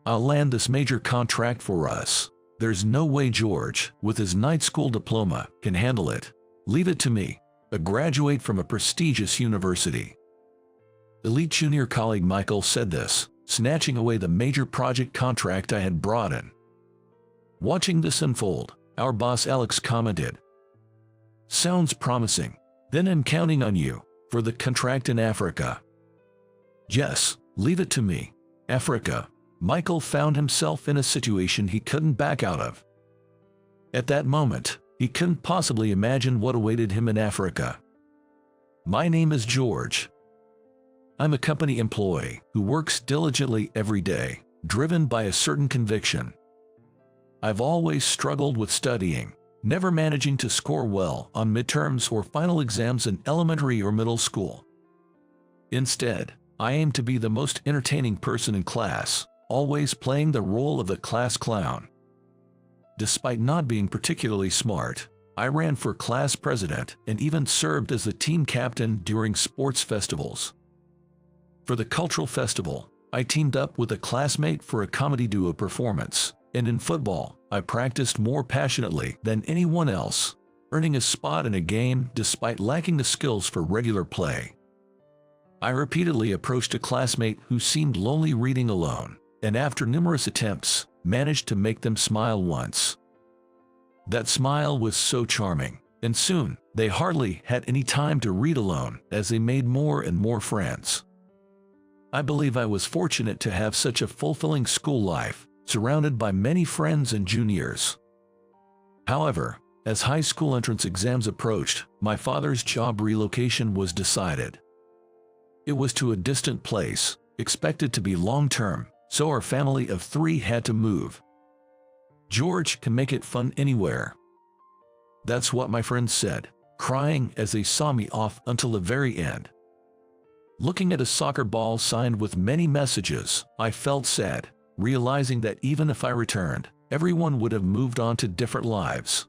I'll land this major contract for us. There's no way George, with his night school diploma, can handle it. Leave it to me, a graduate from a prestigious university. Elite junior colleague Michael said this, snatching away the major project contract I had brought in. Watching this unfold, our boss Alex commented, "Sounds promising. Then I'm counting on you for the contract in Africa." Yes, leave it to me. Africa. Michael found himself in a situation he couldn't back out of. At that moment, he couldn't possibly imagine what awaited him in Africa. My name is George. I'm a company employee who works diligently every day, driven by a certain conviction. I've always struggled with studying, never managing to score well on midterms or final exams in elementary or middle school. Instead, I aim to be the most entertaining person in class, always playing the role of the class clown. Despite not being particularly smart, I ran for class president and even served as the team captain during sports festivals. For the cultural festival, I teamed up with a classmate for a comedy duo performance, and in football, I practiced more passionately than anyone else, earning a spot in a game despite lacking the skills for regular play. I repeatedly approached a classmate who seemed lonely reading alone, and after numerous attempts, managed to make them smile once. That smile was so charming, and soon, they hardly had any time to read alone as they made more and more friends. I believe I was fortunate to have such a fulfilling school life, surrounded by many friends and juniors. However, as high school entrance exams approached, my father's job relocation was decided. It was to a distant place, expected to be long-term, so our family of 3 had to move. George can make it fun anywhere. That's what my friends said, crying as they saw me off until the very end. Looking at a soccer ball signed with many messages, I felt sad, realizing that even if I returned, everyone would have moved on to different lives.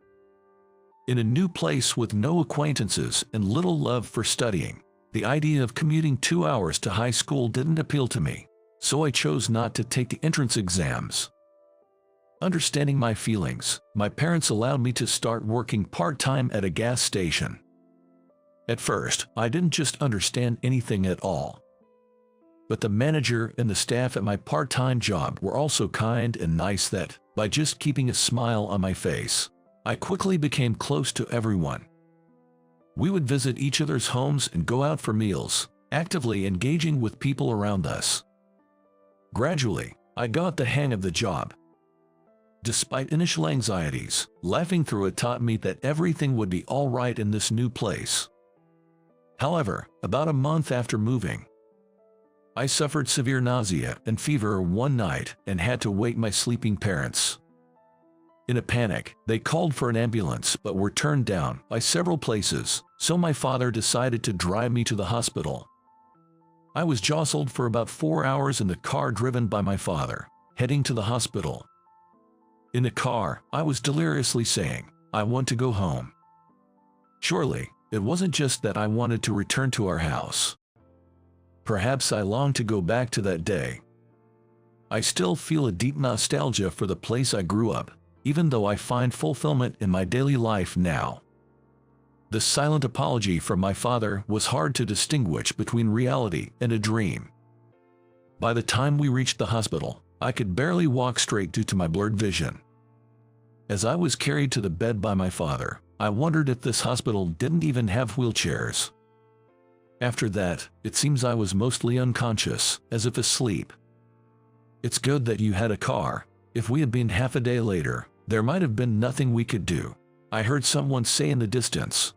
In a new place with no acquaintances and little love for studying, the idea of commuting 2 hours to high school didn't appeal to me, so I chose not to take the entrance exams. Understanding my feelings, my parents allowed me to start working part-time at a gas station. At first, I didn't just understand anything at all. But the manager and the staff at my part-time job were also kind and nice that, by just keeping a smile on my face, I quickly became close to everyone. We would visit each other's homes and go out for meals, actively engaging with people around us. Gradually, I got the hang of the job. Despite initial anxieties, laughing through it taught me that everything would be all right in this new place. However, about a month after moving, I suffered severe nausea and fever one night and had to wake my sleeping parents. In a panic, they called for an ambulance but were turned down by several places, so my father decided to drive me to the hospital. I was jostled for about 4 hours in the car driven by my father, heading to the hospital. In the car, I was deliriously saying, "I want to go home." Surely, it wasn't just that I wanted to return to our house. Perhaps I longed to go back to that day. I still feel a deep nostalgia for the place I grew up, even though I find fulfillment in my daily life now. The silent apology from my father was hard to distinguish between reality and a dream. By the time we reached the hospital, I could barely walk straight due to my blurred vision. As I was carried to the bed by my father, I wondered if this hospital didn't even have wheelchairs. After that, it seems I was mostly unconscious, as if asleep. "It's good that you had a car. If we had been half a day later, there might have been nothing we could do," I heard someone say in the distance.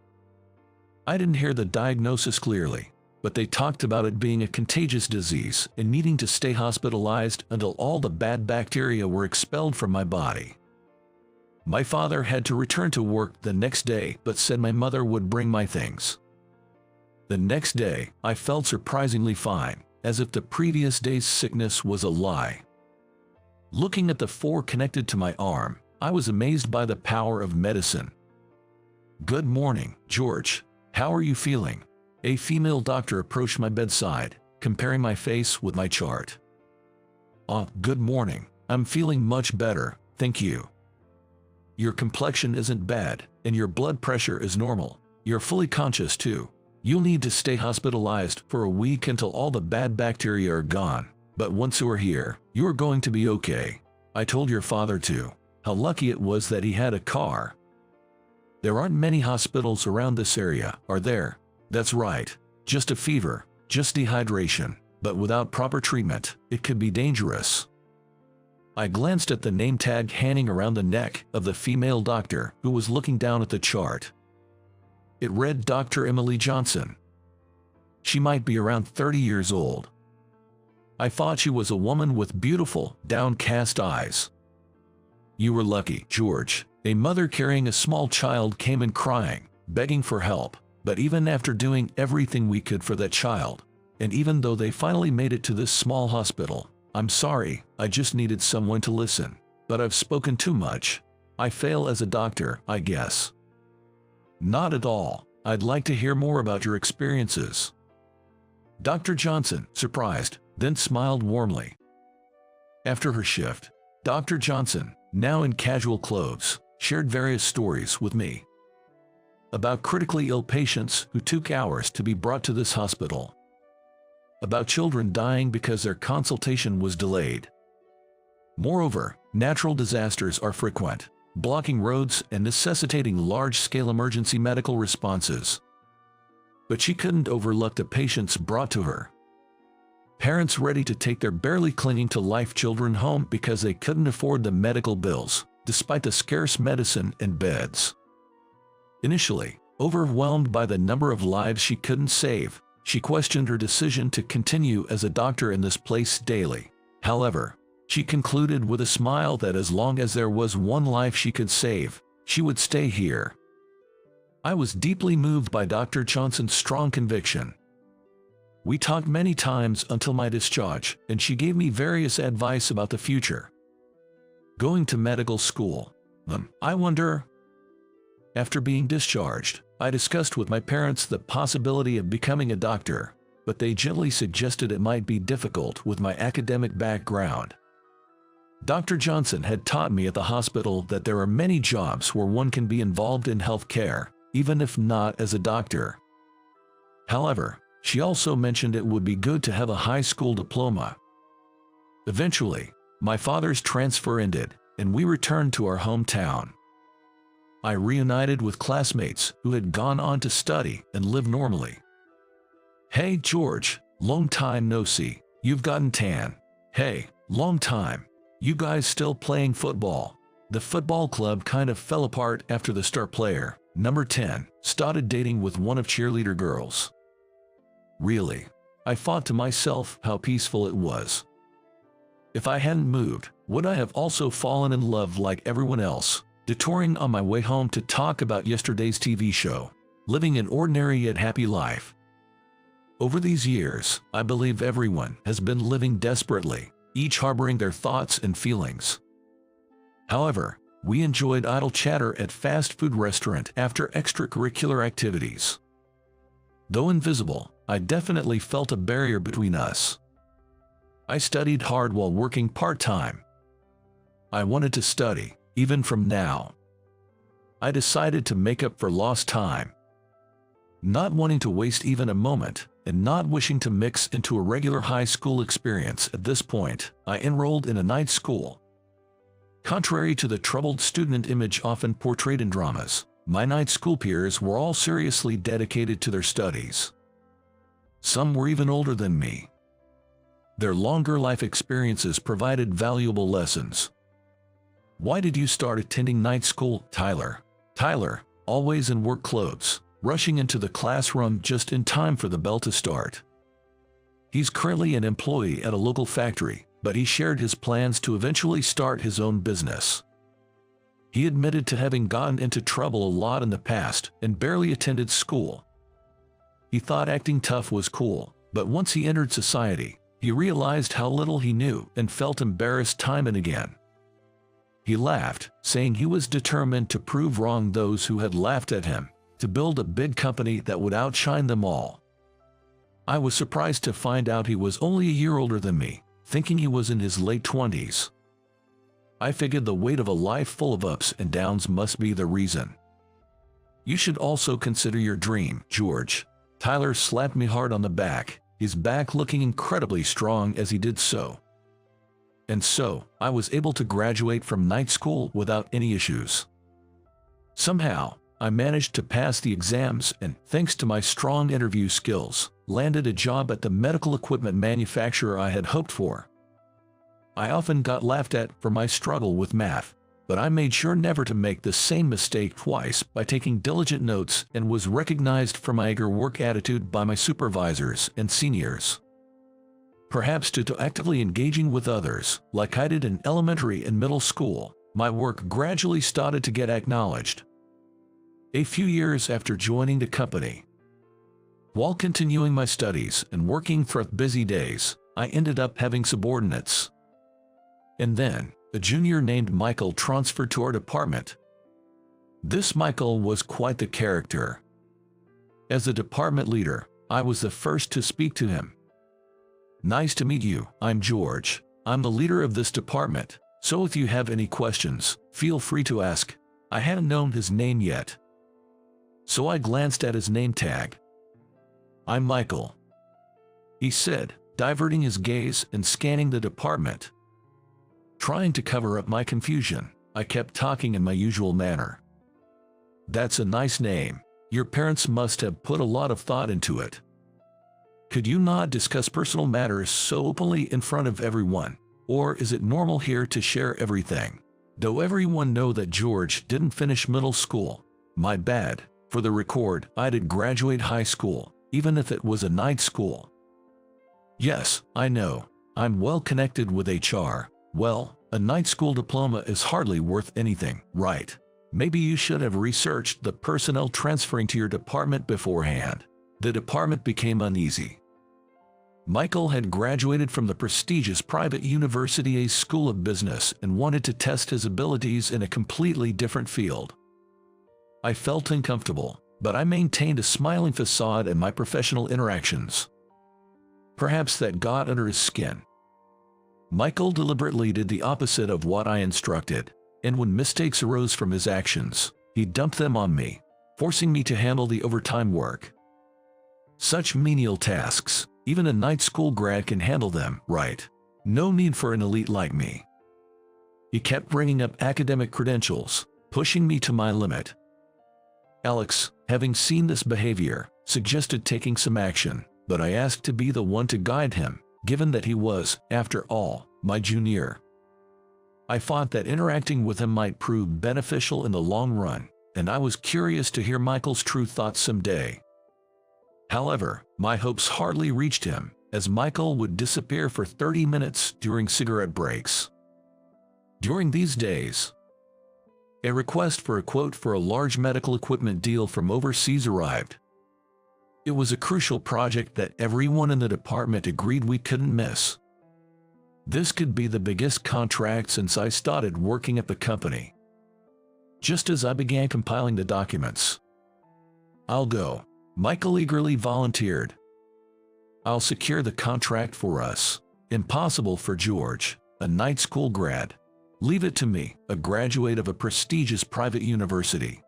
I didn't hear the diagnosis clearly, but they talked about it being a contagious disease and needing to stay hospitalized until all the bad bacteria were expelled from my body. My father had to return to work the next day but said my mother would bring my things. The next day, I felt surprisingly fine, as if the previous day's sickness was a lie. Looking at the 4 connected to my arm, I was amazed by the power of medicine. "Good morning, George. How are you feeling?" A female doctor approached my bedside, comparing my face with my chart. "Oh, good morning. I'm feeling much better, thank you. Your complexion isn't bad, and your blood pressure is normal. You're fully conscious too. You'll need to stay hospitalized for a week until all the bad bacteria are gone. But once you're here, you're going to be okay. I told your father to. How lucky it was that he had a car." "There aren't many hospitals around this area, are there?" "That's right. Just a fever, just dehydration. But without proper treatment, it could be dangerous." I glanced at the name tag hanging around the neck of the female doctor who was looking down at the chart. It read Dr. Emily Johnson. She might be around 30 years old. I thought she was a woman with beautiful, downcast eyes. "You were lucky, George." A mother carrying a small child came in crying, begging for help. But even after doing everything we could for that child, and even though they finally made it to this small hospital, "I'm sorry, I just needed someone to listen. But I've spoken too much. I fail as a doctor, I guess." "Not at all. I'd like to hear more about your experiences." Dr. Johnson, surprised, then smiled warmly. After her shift, Dr. Johnson, now in casual clothes, shared various stories with me about critically ill patients who took hours to be brought to this hospital, about children dying because their consultation was delayed. Moreover, natural disasters are frequent, blocking roads and necessitating large-scale emergency medical responses. But she couldn't overlook the patients brought to her. Parents ready to take their barely clinging to life children home because they couldn't afford the medical bills, despite the scarce medicine and beds. Initially, overwhelmed by the number of lives she couldn't save, she questioned her decision to continue as a doctor in this place daily. However, she concluded with a smile that as long as there was one life she could save, she would stay here. I was deeply moved by Dr. Johnson's strong conviction. We talked many times until my discharge, and she gave me various advice about the future. Going to medical school. I wonder. After being discharged, I discussed with my parents the possibility of becoming a doctor, but they gently suggested it might be difficult with my academic background. Dr. Johnson had taught me at the hospital that there are many jobs where one can be involved in healthcare, even if not as a doctor. However, she also mentioned it would be good to have a high school diploma. Eventually, my father's transfer ended, and we returned to our hometown. I reunited with classmates who had gone on to study and live normally. "Hey George, long time no see. You've gotten tan." "Hey, long time. You guys still playing football?" The football club kind of fell apart after the star player, number 10, started dating with one of cheerleader girls. Really? I thought to myself how peaceful it was. If I hadn't moved, would I have also fallen in love like everyone else, detouring on my way home to talk about yesterday's TV show, living an ordinary yet happy life? Over these years, I believe everyone has been living desperately, each harboring their thoughts and feelings. However, we enjoyed idle chatter at fast food restaurant after extracurricular activities. Though invisible, I definitely felt a barrier between us. I studied hard while working part-time. I wanted to study, even from now. I decided to make up for lost time. Not wanting to waste even a moment, and not wishing to mix into a regular high school experience at this point, I enrolled in a night school. Contrary to the troubled student image often portrayed in dramas, my night school peers were all seriously dedicated to their studies. Some were even older than me. Their longer life experiences provided valuable lessons. "Why did you start attending night school, Tyler?" Tyler, always in work clothes, rushing into the classroom just in time for the bell to start. He's currently an employee at a local factory, but he shared his plans to eventually start his own business. He admitted to having gotten into trouble a lot in the past and barely attended school. He thought acting tough was cool, but once he entered society, he realized how little he knew and felt embarrassed time and again. He laughed, saying he was determined to prove wrong those who had laughed at him, to build a big company that would outshine them all. I was surprised to find out he was only a year older than me, thinking he was in his late 20s. I figured the weight of a life full of ups and downs must be the reason. You should also consider your dream, George. Tyler slapped me hard on the back, his back looking incredibly strong as he did so. And so, I was able to graduate from night school without any issues. Somehow, I managed to pass the exams and, thanks to my strong interview skills, landed a job at the medical equipment manufacturer I had hoped for. I often got laughed at for my struggle with math, but I made sure never to make the same mistake twice by taking diligent notes and was recognized for my eager work attitude by my supervisors and seniors. Perhaps due to actively engaging with others, like I did in elementary and middle school, my work gradually started to get acknowledged. A few years after joining the company, while continuing my studies and working for busy days, I ended up having subordinates. And then, a junior named Michael transferred to our department. This Michael was quite the character. As a department leader, I was the first to speak to him. "Nice to meet you, I'm George. I'm the leader of this department, so if you have any questions, feel free to ask." I hadn't known his name yet, so I glanced at his name tag. "I'm Michael," he said, diverting his gaze and scanning the department. Trying to cover up my confusion, I kept talking in my usual manner. "That's a nice name. Your parents must have put a lot of thought into it. Could you not discuss personal matters so openly in front of everyone, or is it normal here to share everything? Though everyone know that George didn't finish middle school. My bad. For the record, I did graduate high school, even if it was a night school." "Yes, I know. I'm well connected with HR. Well, a night school diploma is hardly worth anything, right? Maybe you should have researched the personnel transferring to your department beforehand." The department became uneasy. Michael had graduated from the prestigious private university's School of Business and wanted to test his abilities in a completely different field. I felt uncomfortable, but I maintained a smiling facade in my professional interactions. Perhaps that got under his skin. Michael deliberately did the opposite of what I instructed, and when mistakes arose from his actions, he dumped them on me, forcing me to handle the overtime work. Such menial tasks, even a night school grad can handle them, right? No need for an elite like me. He kept bringing up academic credentials, pushing me to my limit. Alex, having seen this behavior, suggested taking some action, but I asked to be the one to guide him, given that he was, after all, my junior. I thought that interacting with him might prove beneficial in the long run, and I was curious to hear Michael's true thoughts someday. However, my hopes hardly reached him, as Michael would disappear for 30 minutes during cigarette breaks. During these days, a request for a quote for a large medical equipment deal from overseas arrived. It was a crucial project that everyone in the department agreed we couldn't miss. This could be the biggest contract since I started working at the company. Just as I began compiling the documents, "I'll go," Michael eagerly volunteered. "I'll secure the contract for us. Impossible for George, a night school grad. Leave it to me, a graduate of a prestigious private university."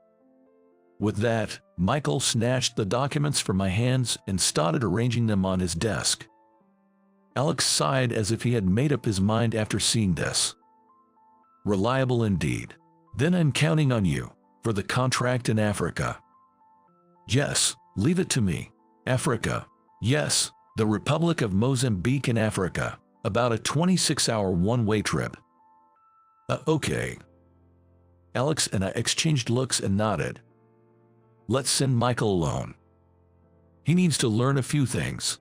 With that, Michael snatched the documents from my hands and started arranging them on his desk. Alex sighed as if he had made up his mind after seeing this. "Reliable indeed. Then I'm counting on you for the contract in Africa." "Yes, leave it to me. Africa." "Yes, the Republic of Mozambique in Africa. About a 26-hour one-way trip." Okay." Alex and I exchanged looks and nodded. "Let's send Michael alone. He needs to learn a few things.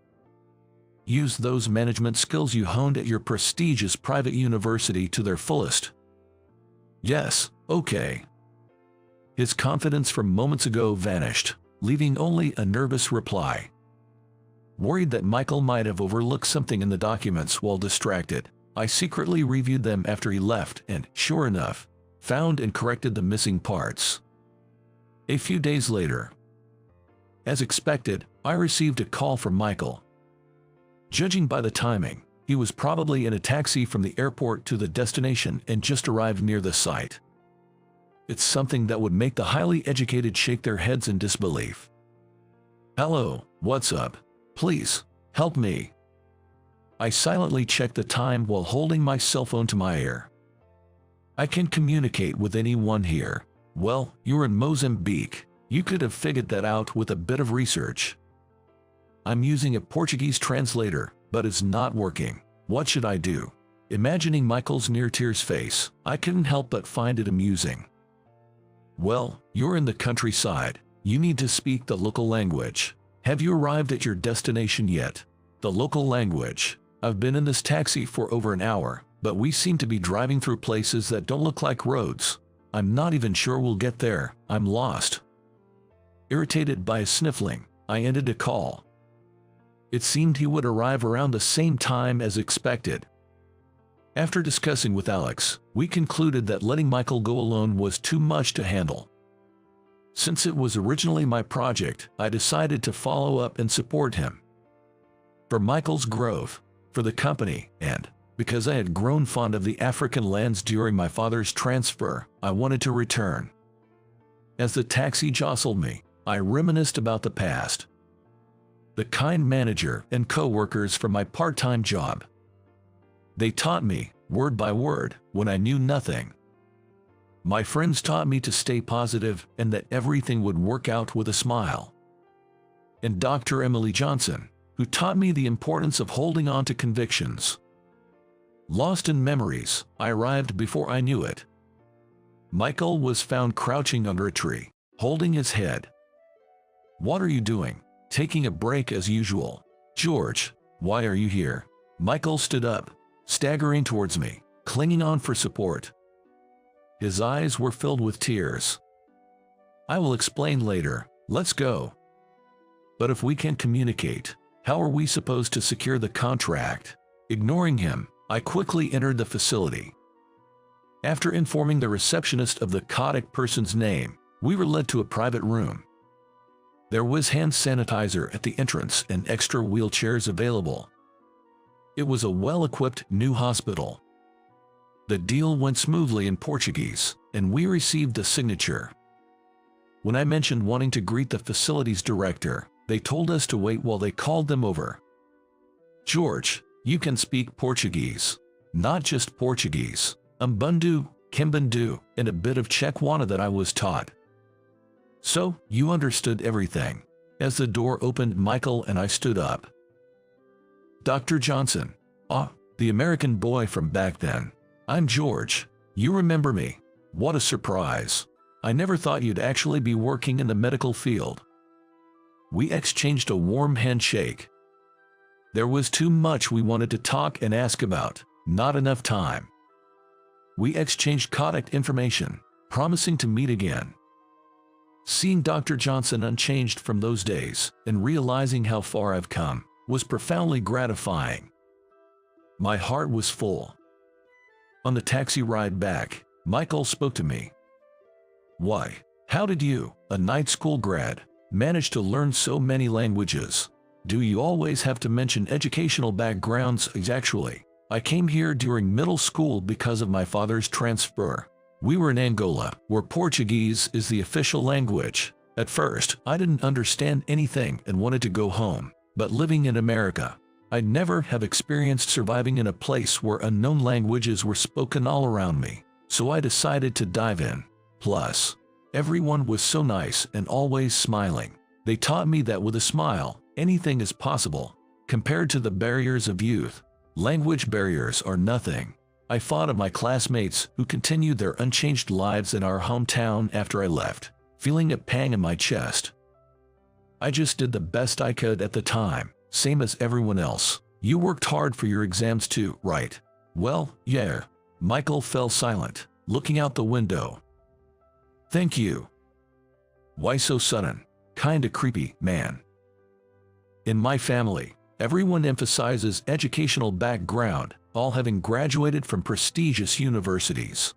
Use those management skills you honed at your prestigious private university to their fullest." "Yes, okay." His confidence from moments ago vanished, leaving only a nervous reply. Worried that Michael might have overlooked something in the documents while distracted, I secretly reviewed them after he left and, sure enough, found and corrected the missing parts. A few days later, as expected, I received a call from Michael. Judging by the timing, He was probably in a taxi from the airport to the destination and just arrived near the site. It's something that would make the highly educated shake their heads in disbelief. "Hello, what's up? Please, help me." I silently checked the time while holding my cell phone to my ear. "I can communicate with anyone here." "Well, you're in Mozambique. You could have figured that out with a bit of research." "I'm using a Portuguese translator, but it's not working. What should I do?" Imagining Michael's near tears face, I couldn't help but find it amusing. "Well, you're in the countryside. You need to speak the local language. Have you arrived at your destination yet?" "The local language. I've been in this taxi for over an hour, but we seem to be driving through places that don't look like roads. I'm not even sure we'll get there. I'm lost." Irritated by his sniffling, I ended the call. It seemed he would arrive around the same time as expected. After discussing with Alex, we concluded that letting Michael go alone was too much to handle. Since it was originally my project, I decided to follow up and support him. For Michael's growth, for the company, and because I had grown fond of the African lands during my father's transfer, I wanted to return. As the taxi jostled me, I reminisced about the past. The kind manager and co-workers from my part-time job. They taught me, word by word, when I knew nothing. My friends taught me to stay positive and that everything would work out with a smile. And Dr. Emily Johnson, who taught me the importance of holding on to convictions. Lost in memories, I arrived before I knew it. Michael was found crouching under a tree, holding his head. "What are you doing?" "Taking a break as usual." "George, why are you here?" Michael stood up, staggering towards me, clinging on for support. His eyes were filled with tears. "I will explain later. Let's go." "But if we can't communicate, how are we supposed to secure the contract?" Ignoring him, I quickly entered the facility. After informing the receptionist of the contact person's name, we were led to a private room. There was hand sanitizer at the entrance and extra wheelchairs available. It was a well-equipped new hospital. The deal went smoothly in Portuguese, and we received a signature. When I mentioned wanting to greet the facility's director, they told us to wait while they called them over. "George, you can speak Portuguese. Not just Portuguese. Umbundu, Kimbandu, and a bit of Czechwana that I was taught." "So, you understood everything." As the door opened, Michael and I stood up. "Dr. Johnson." "Ah, the American boy from back then. I'm George. You remember me. What a surprise. I never thought you'd actually be working in the medical field." We exchanged a warm handshake. There was too much we wanted to talk and ask about, not enough time. We exchanged contact information, promising to meet again. Seeing Dr. Johnson unchanged from those days and realizing how far I've come was profoundly gratifying. My heart was full. On the taxi ride back, Michael spoke to me. "Why, how did you, a night school grad, manage to learn so many languages? Do you always have to mention educational backgrounds?" "Actually, I came here during middle school because of my father's transfer. We were in Angola, where Portuguese is the official language. At first, I didn't understand anything and wanted to go home, but living in America, I'd never have experienced surviving in a place where unknown languages were spoken all around me, so I decided to dive in. Plus, everyone was so nice and always smiling. They taught me that with a smile, anything is possible. Compared to the barriers of youth, language barriers are nothing. I thought of my classmates who continued their unchanged lives in our hometown after I left, feeling a pang in my chest. I just did the best I could at the time, same as everyone else. "You worked hard for your exams too, right?" "Well, yeah." Michael fell silent, looking out the window. "Thank you." "Why so sudden? Kinda creepy, man." In my family, everyone emphasizes educational background, all having graduated from prestigious universities.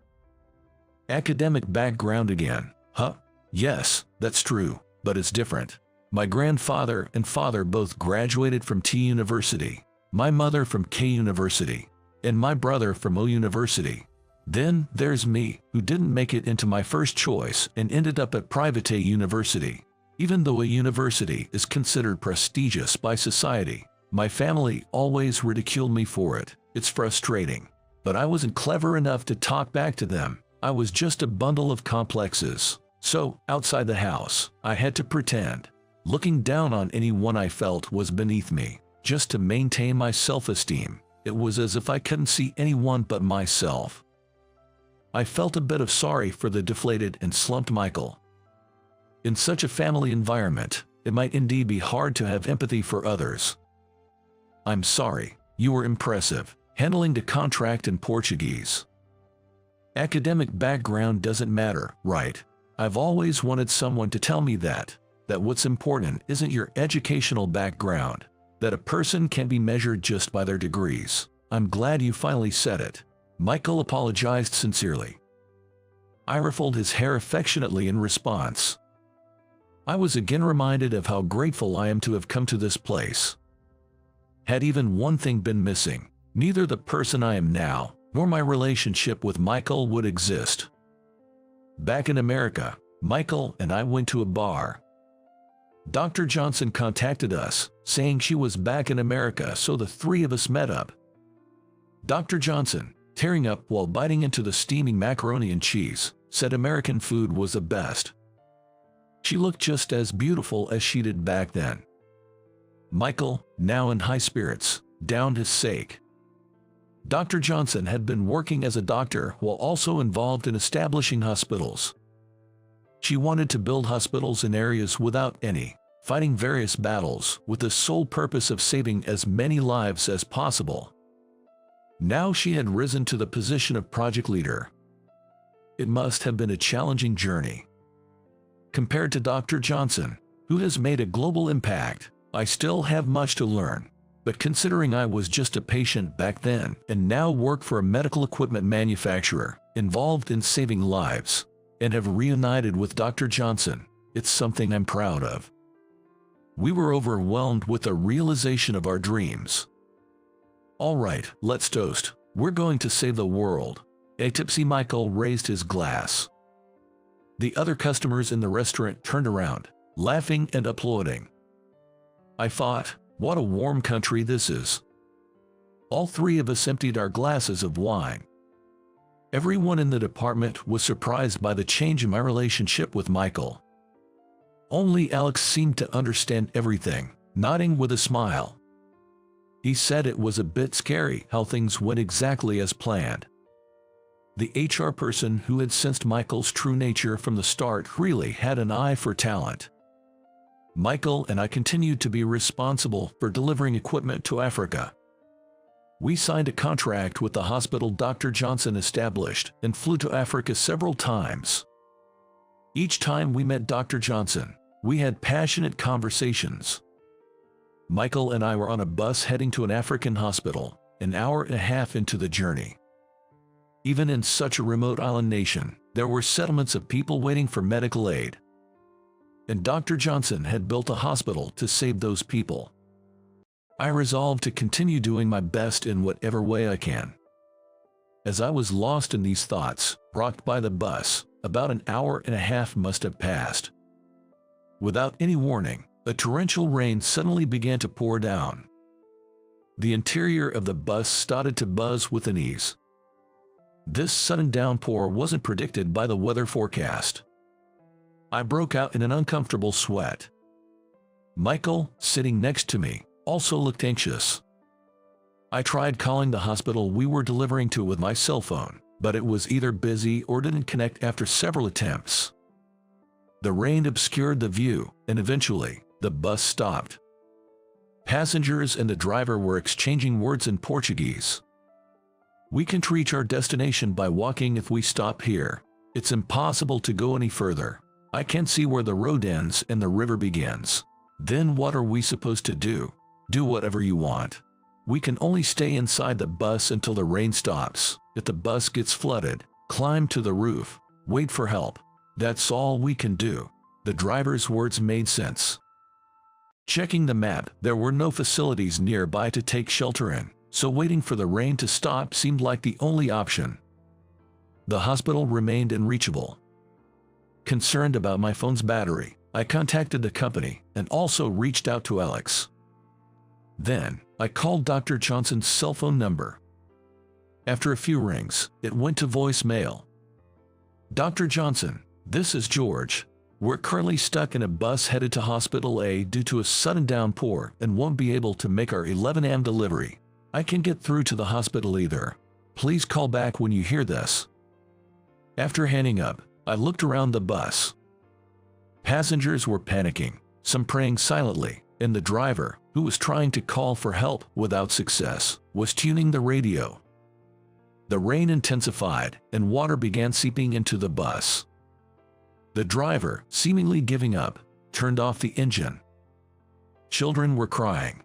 Academic background again, huh? Yes, that's true, but it's different. My grandfather and father both graduated from T University. my mother from K University, and my brother from O University. Then there's me, who didn't make it into my first choice and ended up at private university. Even though a university is considered prestigious by society, my family always ridiculed me for it. It's frustrating. But I wasn't clever enough to talk back to them. I was just a bundle of complexes. So, outside the house, I had to pretend. Looking down on anyone I felt was beneath me, just to maintain my self-esteem. It was as if I couldn't see anyone but myself. I felt a bit of sorry for the deflated and slumped Michael. In such a family environment, it might indeed be hard to have empathy for others. I'm sorry, you were impressive, handling the contract in Portuguese. Academic background doesn't matter, right? I've always wanted someone to tell me that what's important isn't your educational background, that a person can be measured just by their degrees. I'm glad you finally said it. Michael apologized sincerely. I ruffled his hair affectionately in response. I was again reminded of how grateful I am to have come to this place. Had even one thing been missing, neither the person I am now, nor my relationship with Michael would exist. Back in America, Michael and I went to a bar. Dr. Johnson contacted us, saying she was back in America, so the three of us met up. Dr. Johnson, tearing up while biting into the steaming macaroni and cheese, said American food was the best. She looked just as beautiful as she did back then. Michael, now in high spirits, downed his sake. Dr. Johnson had been working as a doctor while also involved in establishing hospitals. She wanted to build hospitals in areas without any, fighting various battles with the sole purpose of saving as many lives as possible. Now she had risen to the position of project leader. It must have been a challenging journey. Compared to Dr. Johnson, who has made a global impact, I still have much to learn. But considering I was just a patient back then and now work for a medical equipment manufacturer involved in saving lives, and have reunited with Dr. Johnson, it's something I'm proud of. We were overwhelmed with the realization of our dreams. All right, let's toast. We're going to save the world. A tipsy Michael raised his glass. The other customers in the restaurant turned around, laughing and applauding. I thought, what a warm country this is. All three of us emptied our glasses of wine. Everyone in the department was surprised by the change in my relationship with Michael. Only Alex seemed to understand everything, nodding with a smile. He said it was a bit scary how things went exactly as planned. The HR person who had sensed Michael's true nature from the start really had an eye for talent. Michael and I continued to be responsible for delivering equipment to Africa. We signed a contract with the hospital Dr. Johnson established and flew to Africa several times. Each time we met Dr. Johnson, we had passionate conversations. Michael and I were on a bus heading to an African hospital, an hour and a half into the journey. Even in such a remote island nation, there were settlements of people waiting for medical aid. And Dr. Johnson had built a hospital to save those people. I resolved to continue doing my best in whatever way I can. As I was lost in these thoughts, rocked by the bus, about an hour and a half must have passed. Without any warning, a torrential rain suddenly began to pour down. The interior of the bus started to buzz with an ease. This sudden downpour wasn't predicted by the weather forecast. I broke out in an uncomfortable sweat. Michael, sitting next to me, also looked anxious. I tried calling the hospital we were delivering to with my cell phone, but it was either busy or didn't connect after several attempts. The rain obscured the view, and eventually, the bus stopped. Passengers and the driver were exchanging words in Portuguese. We can reach our destination by walking if we stop here. It's impossible to go any further. I can't see where the road ends and the river begins. Then what are we supposed to do? Do whatever you want. We can only stay inside the bus until the rain stops. If the bus gets flooded, climb to the roof, wait for help. That's all we can do. The driver's words made sense. Checking the map, there were no facilities nearby to take shelter in, so waiting for the rain to stop seemed like the only option. The hospital remained unreachable. Concerned about my phone's battery, I contacted the company and also reached out to Alex. Then, I called Dr. Johnson's cell phone number. After a few rings, it went to voicemail. "Dr. Johnson, this is George. We're currently stuck in a bus headed to Hospital A due to a sudden downpour and won't be able to make our 11 a.m. delivery. I can't get through to the hospital either. Please call back when you hear this." After hanging up, I looked around the bus. Passengers were panicking, some praying silently, and the driver, who was trying to call for help without success, was tuning the radio. The rain intensified, and water began seeping into the bus. The driver, seemingly giving up, turned off the engine. Children were crying.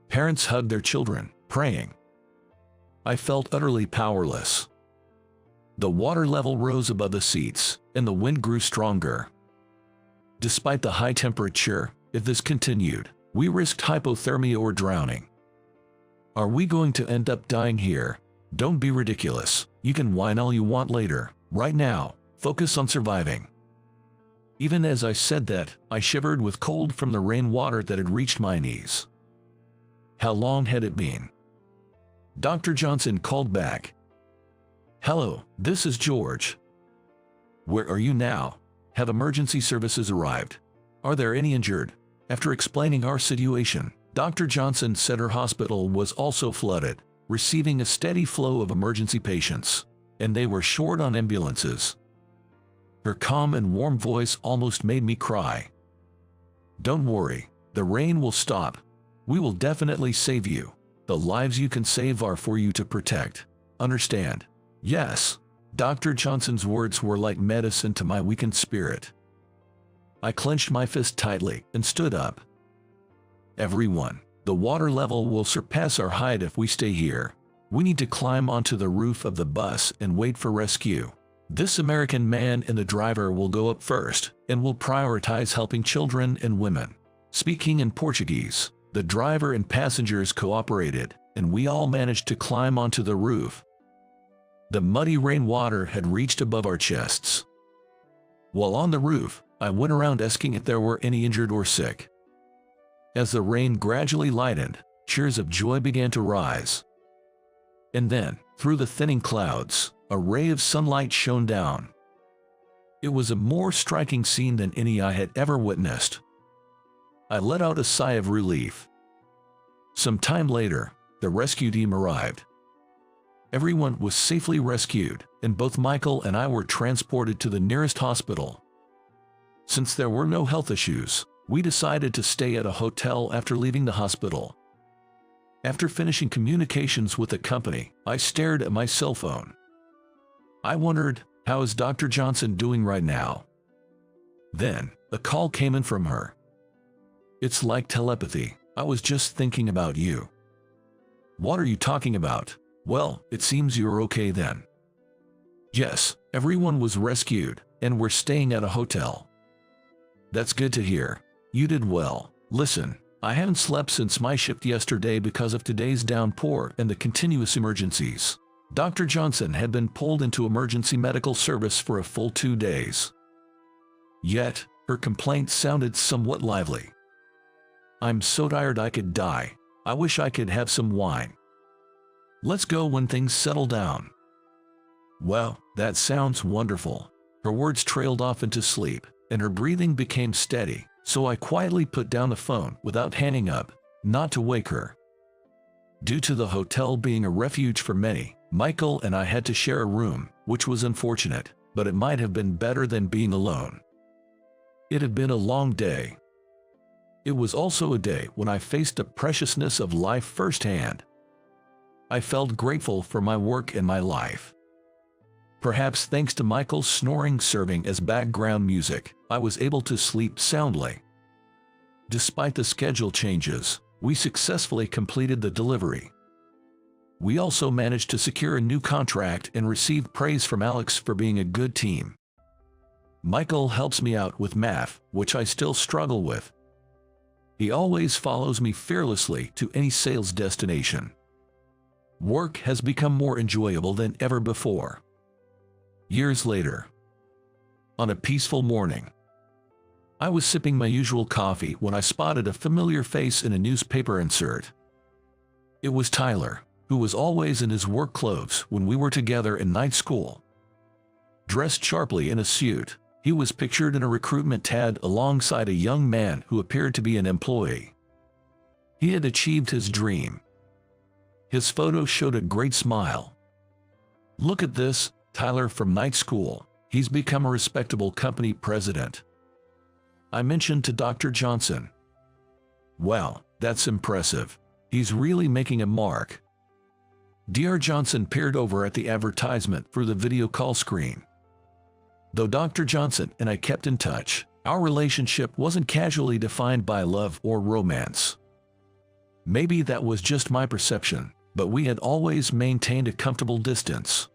Parents hugged their children, praying. I felt utterly powerless. The water level rose above the seats, and the wind grew stronger. Despite the high temperature, if this continued, we risked hypothermia or drowning. "Are we going to end up dying here? Don't be ridiculous. You can whine all you want later. Right now, focus on surviving." Even as I said that, I shivered with cold from the rainwater that had reached my knees. How long had it been? Dr. Johnson called back. "Hello, this is George. Where are you now? Have emergency services arrived? Are there any injured?" After explaining our situation, Dr. Johnson said her hospital was also flooded, receiving a steady flow of emergency patients, and they were short on ambulances. Her calm and warm voice almost made me cry. "Don't worry, the rain will stop. We will definitely save you. The lives you can save are for you to protect. Understand?" "Yes." Dr. Johnson's words were like medicine to my weakened spirit. I clenched my fist tightly and stood up. "Everyone, the water level will surpass our height if we stay here. We need to climb onto the roof of the bus and wait for rescue. This American man and the driver will go up first and will prioritize helping children and women." Speaking in Portuguese, the driver and passengers cooperated, and we all managed to climb onto the roof. The muddy rainwater had reached above our chests. While on the roof, I went around asking if there were any injured or sick. As the rain gradually lightened, cheers of joy began to rise. And then, through the thinning clouds, a ray of sunlight shone down. It was a more striking scene than any I had ever witnessed. I let out a sigh of relief. Some time later, the rescue team arrived. Everyone was safely rescued, and both Michael and I were transported to the nearest hospital. Since there were no health issues, we decided to stay at a hotel after leaving the hospital. After finishing communications with the company, I stared at my cell phone. I wondered, how is Dr. Johnson doing right now? Then, a call came in from her. "It's like telepathy. I was just thinking about you." "What are you talking about?" "Well, it seems you're okay then." "Yes, everyone was rescued, and we're staying at a hotel." "That's good to hear. You did well. Listen, I haven't slept since my shift yesterday because of today's downpour and the continuous emergencies. Dr. Johnson had been pulled into emergency medical service for a full 2 days. Yet, her complaint sounded somewhat lively. "I'm so tired I could die. I wish I could have some wine. Let's go when things settle down." "Well, that sounds wonderful." Her words trailed off into sleep, and her breathing became steady, so I quietly put down the phone without hanging up, not to wake her. Due to the hotel being a refuge for many, Michael and I had to share a room, which was unfortunate, but it might have been better than being alone. It had been a long day. It was also a day when I faced the preciousness of life firsthand. I felt grateful for my work and my life. Perhaps thanks to Michael's snoring serving as background music, I was able to sleep soundly. Despite the schedule changes, we successfully completed the delivery. We also managed to secure a new contract and received praise from Alex for being a good team. Michael helps me out with math, which I still struggle with. He always follows me fearlessly to any sales destination. Work has become more enjoyable than ever before. Years later, on a peaceful morning, I was sipping my usual coffee when I spotted a familiar face in a newspaper insert. It was Tyler, who was always in his work clothes when we were together in night school. Dressed sharply in a suit, he was pictured in a recruitment ad alongside a young man who appeared to be an employee. He had achieved his dream. His photo showed a great smile. "Look at this, Tyler from night school. He's become a respectable company president," I mentioned to Dr. Johnson. "Wow, that's impressive. He's really making a mark." Dr. Johnson peered over at the advertisement through the video call screen. Though Dr. Johnson and I kept in touch, our relationship wasn't casually defined by love or romance. Maybe that was just my perception, but we had always maintained a comfortable distance.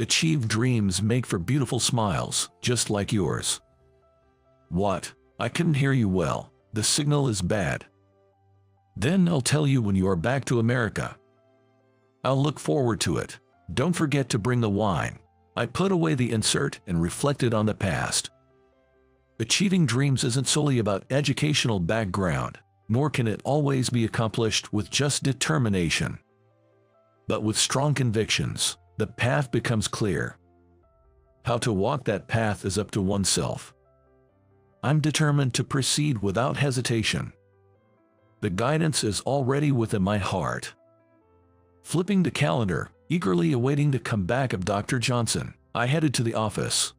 Achieved dreams make for beautiful smiles, just like yours. What? I couldn't hear you well. The signal is bad. Then I'll tell you when you are back to America. I'll look forward to it. Don't forget to bring the wine. I put away the insert and reflected on the past. Achieving dreams isn't solely about educational background, nor can it always be accomplished with just determination. But with strong convictions, the path becomes clear. How to walk that path is up to oneself. I'm determined to proceed without hesitation. The guidance is already within my heart. Flipping the calendar, eagerly awaiting the comeback of Dr. Johnson, I headed to the office.